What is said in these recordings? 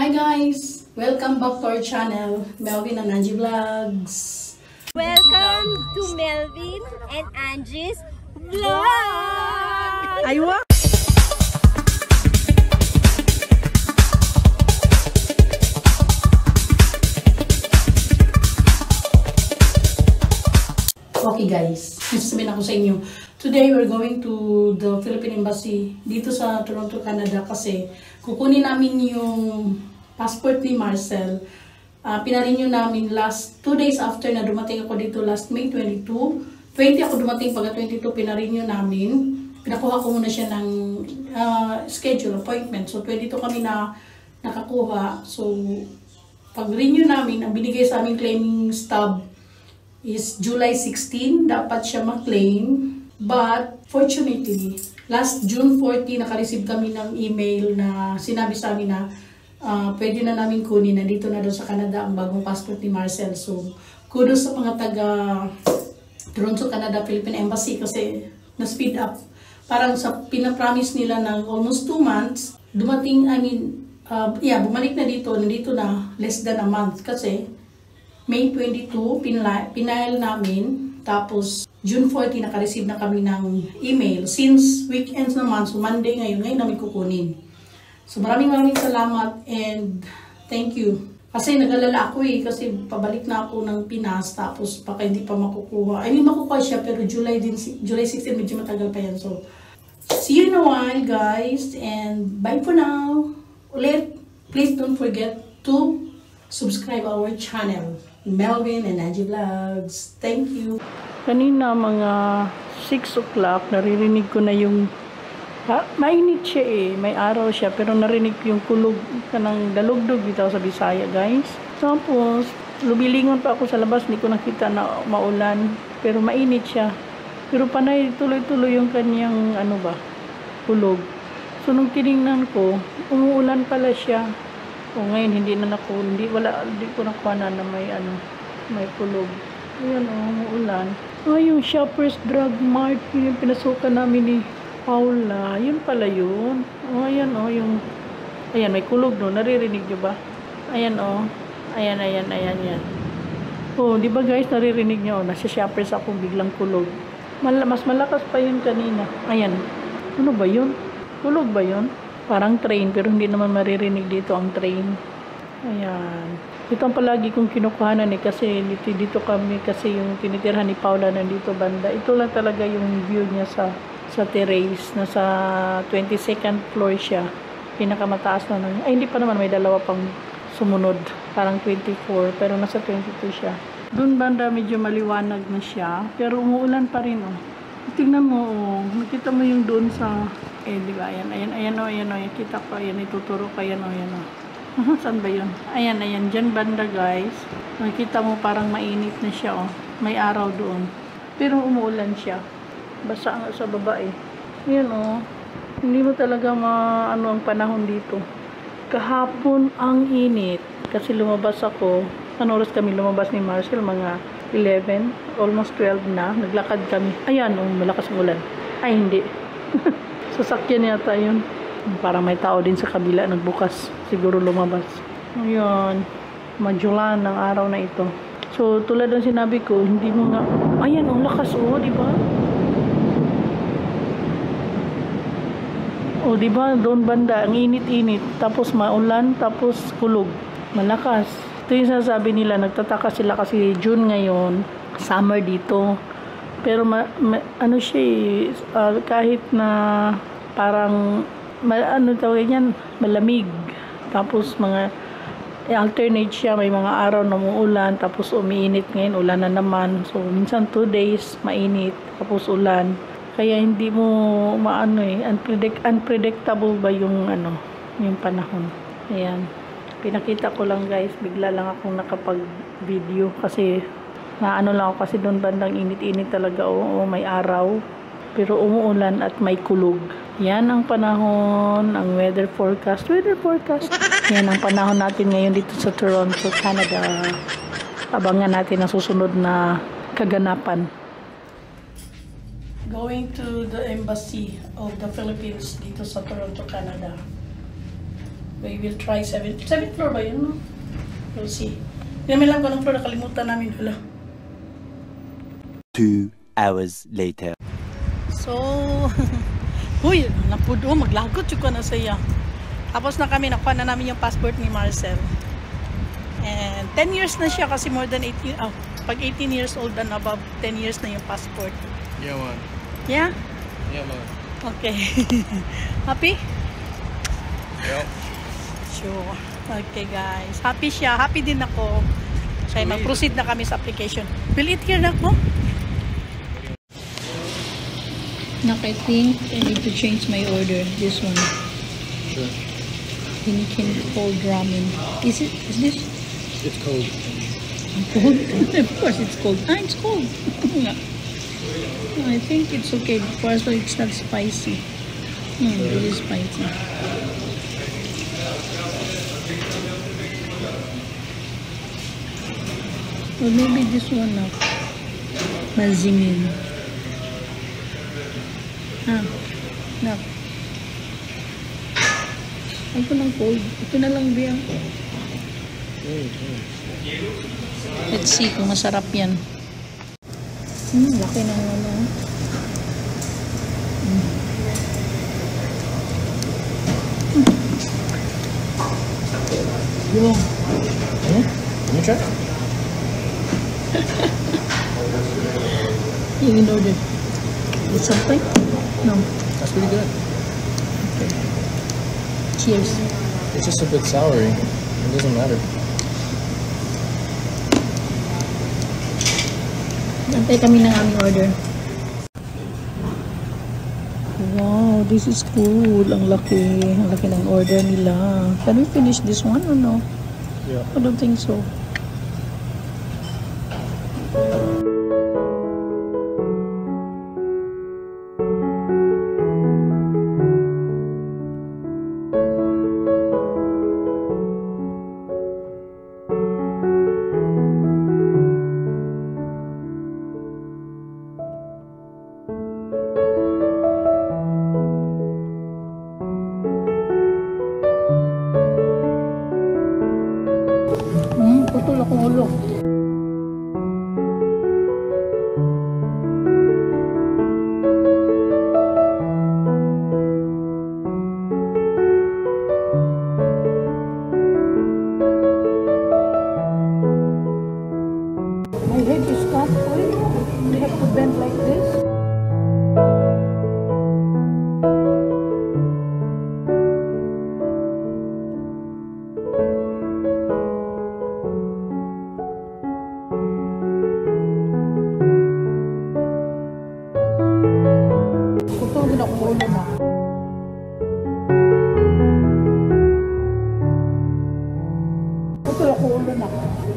Hi guys! Welcome back to our channel, Melvin and Angie Vlogs. Welcome to Melvin and Angie's Vlog! Aywa! Okay guys, sasabihin ako sa inyo. Today we're going to the Philippine Embassy dito sa Toronto, Canada kasi kukunin namin yung passport ni Marcel. Pinarenew namin last 2 days after na dumating ako dito last May 22. 20 ako dumating pagka 22 pinarenew namin. Pinakuha ko muna siya ng schedule, appointment. So 22 kami na nakakuha. So pag renew namin, ang binigay sa aming claiming stub is July 16. Dapat siya ma-claim. But fortunately, last June 40 naka-receive kami ng email na sinabi sa amin na pwede na namin kunin. Nandito na doon sa Canada ang bagong passport ni Marcel. So, kudos sa mga taga Toronto, Canada, Philippine Embassy kasi na-speed up. Parang sa pinapromise nila ng almost 2 months, dumating, bumalik na dito. Nandito na less than a month kasi May 22, pinail namin. Tapos, June 40, naka-receive na kami ng email. Since weekends naman, so Monday ngayon namin kukunin. So maraming salamat and thank you. Kasi nag-alala ako kasi pabalik na ako ng Pinas tapos baka hindi pa makukuha. Makukuha siya pero July 16 medyo matagal pa yan. So see you in a while guys and bye for now. Ulit, please don't forget to subscribe our channel, Melvin and Angie Vlogs. Thank you. Kanina mga 6 o'clock naririnig ko na yung mainit siya may araw siya pero narinig ko yung kulog kanang dalugdog bitaw sa Bisaya guys. Tapos lubilingon pa ako sa labas, hindi ko nakita na maulan pero mainit siya. Pero panay tuloy-tuloy yung kanyang kulog. So nung tiningnan ko, umuulan pala siya. O ngayon hindi ko nakuha na may kulog. Ayan umuulan. Yung Shoppers Drug Mart, yung pinasukan namin ni Paula, yun pala yun. Ayan may kulog no, naririnig nyo ba? Ayan yan. Di ba guys, naririnig nyo, nasa Shoppers ako biglang kulog. Mas malakas pa yun kanina. Ayan, ano ba yun? Kulog ba yun? Parang train, pero hindi naman maririnig dito ang train. Ayan. Ito ang palagi kong kinukuhanan kasi dito kami kasi yung tinitirhan ni Paula nandito banda. Ito lang talaga yung view niya sa terrace. Nasa 22nd floor siya. Pinakamataas na nun. Hindi pa naman, may dalawa pang sumunod. Parang 24, pero nasa 22 siya. Doon banda medyo maliwanag na siya, pero umuulan pa rin Tingnan mo makita mo yung doon sa di ba? Ayan kita ko, ituturo ko, ayan. Saan ba yun? Ayan, dyan banda guys. Nakita mo parang mainit na siya may araw doon. Pero umuulan siya. Basa nga sa baba Ayan hindi mo talaga ang panahon dito. Kahapon ang init. Kasi lumabas ako. Ano oras kami lumabas ni Marcel? Mga 11, almost 12 na. Naglakad kami. Ayan, malakas ang ulan. Ay, hindi. Sasakyan yata yun. Parang may tao din sa kabila nagbukas. Siguro lumabas. Ayan. Majulan ng araw na ito. So, tulad ng sinabi ko, hindi mo nga... Ayan, ang lakas diba? Diba? Doon banda, ang init-init. Tapos maulan, tapos kulog. Malakas. Ito yung sinasabi nila, nagtataka sila kasi June ngayon, summer dito. Pero kahit na parang tawag yan, malamig. Tapos mga alternate siya, may mga araw na umuulan, tapos umiinit ngayon, ulan na naman. So minsan 2 days mainit, tapos ulan. Kaya hindi mo unpredictable ba yung yung panahon. Ayan. Pinakita ko lang guys, bigla lang akong nakapag-video kasi lang ako kasi doon bandang init-init talaga may araw. Pero umuulan at may kulog. Yan ang panahon, ang weather forecast. Yan ang panahon natin ngayon dito sa Toronto, Canada. Abangan natin ang susunod na kaganapan. Going to the Embassy of the Philippines dito sa Toronto, Canada. We will try 7th floor ba yun, no? We'll see. Hindi namin lang kung anong floor, nakalimutan namin. Wala. 2 hours later. So, huy, napudo, maglagot yung ka na saya. Tapos na kami, nakuha na namin yung passport ni Marcel. And 10 years na siya kasi more than 18, pag 18 years old and above, 10 years na yung passport. Yeah, man. Yeah? Yeah, man. Okay. Happy? Yep. Sure. Okay, guys. Happy siya. Happy din ako. Kaya mag-proceed na kami sa application. Will it here na ako? Nak, I think I need to change my order. This one. Sure. Hinkin cold ramen. Is this? It's cold. Cold? Of course it's cold. Ah, it's cold. I think it's okay. First of all, it's not spicy. No, it is spicy. Or maybe this one now. Mazingin. No. Ito ng cold. Ito na lang diyan. Let's see kung masarap yan. Laki ng ano. Yung. Let me try. Yung in order. It's something? No. That's pretty good. Okay. Cheers. It's just a bit soury. It doesn't matter. Antay kami ng aming order. Wow, this is cool. Ang laki. Ang laki ng order nila. Can we finish this one or no? Yeah. I don't think so. Putol akong ulo. My head is cut. They have to bend like this.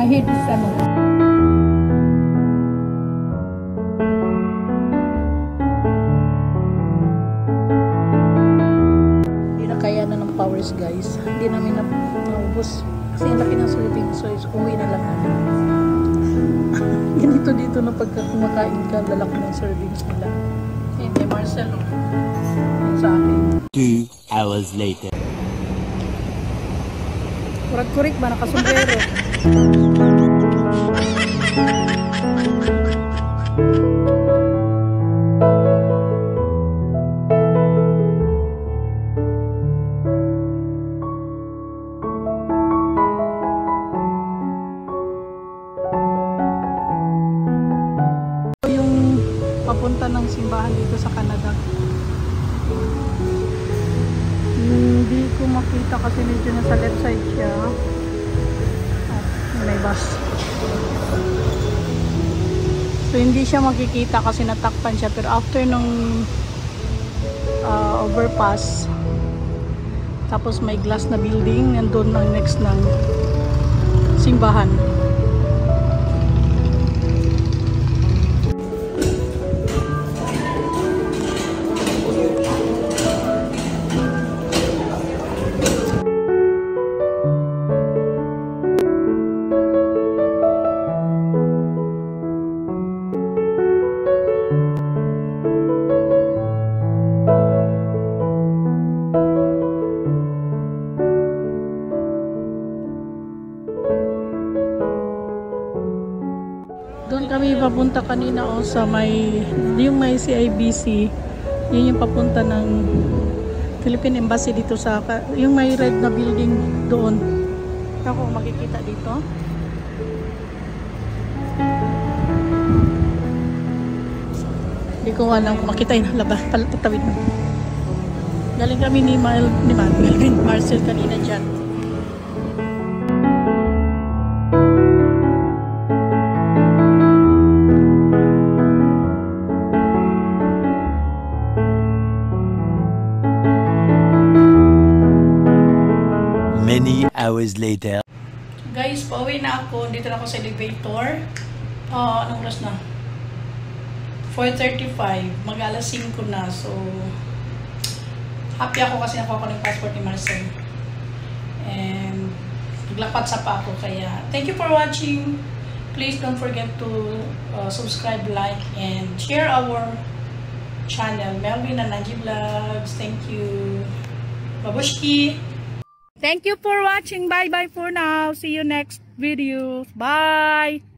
My head is ano. Hindi na kaya na ng powers, guys. Hindi namin naubos. Kasi ang laki ng serving, so uwi na lang namin. Ganito dito na pagka kumakain ka, lalaki ng servings nila. And may Marcel, yun sa akin. 2 hours later. Kurig-kurig ba? Nakasombrero. Yung papunta ng simbahan dito sa Canada. Hindi ko makita kasi medyo nasa left side siya. May bus. So hindi siya makikita kasi natakpan siya, pero after nung overpass, tapos may glass na building, nandun ang next ng simbahan. kami papunta kanina sa yung may CIBC. Yun yung papunta ng Philippine Embassy dito sa yung may red na building doon. Ako makikita dito. Hindi ko alam kung makita yung labas. Patawid na. Galing kami ni Melvin Marcel kanina dyan. Many hours later. Guys, pauwi na ako. Dito na ako sa elevator. Anong oras na? 4:35. Mag-alas 5 na. So, happy ako kasi nakuha ko ng passport ni Marcel. And, naglapat sa pa ako. Kaya, thank you for watching. Please don't forget to subscribe, like, and share our channel. Melvin and Angie Vlogs. Thank you. Babushki! Thank you for watching. Bye-bye for now. See you next video. Bye!